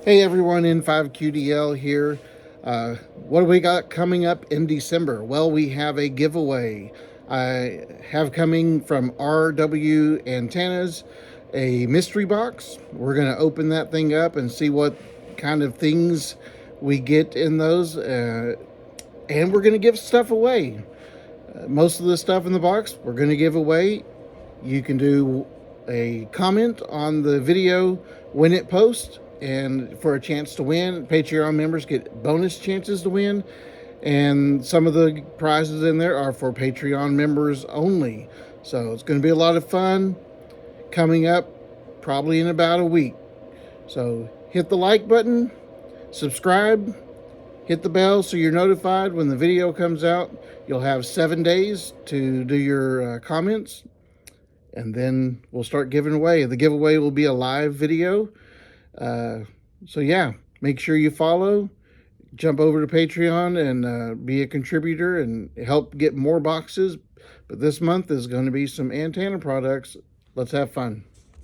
Hey everyone, N5QDL here. What do we got coming up in December? Well, we have a giveaway. I have coming from RW Antennas a mystery box. We're going to open that thing up and see what kind of things we get in those. And we're going to give stuff away. Most of the stuff in the box we're going to give away. You can do a comment on the video when it posts, and for a chance to win. Patreon members get bonus chances to win, and some of the prizes in there are for Patreon members only. So it's going to be a lot of fun coming up probably in about a week. So hit the like button, subscribe, hit the bell so you're notified when the video comes out. You'll have 7 days to do your comments, and then we'll start giving away. The giveaway will be a live video. So yeah, make sure you follow, jump over to Patreon and be a contributor and help get more boxes. But this month is going to be some antenna products. Let's have fun.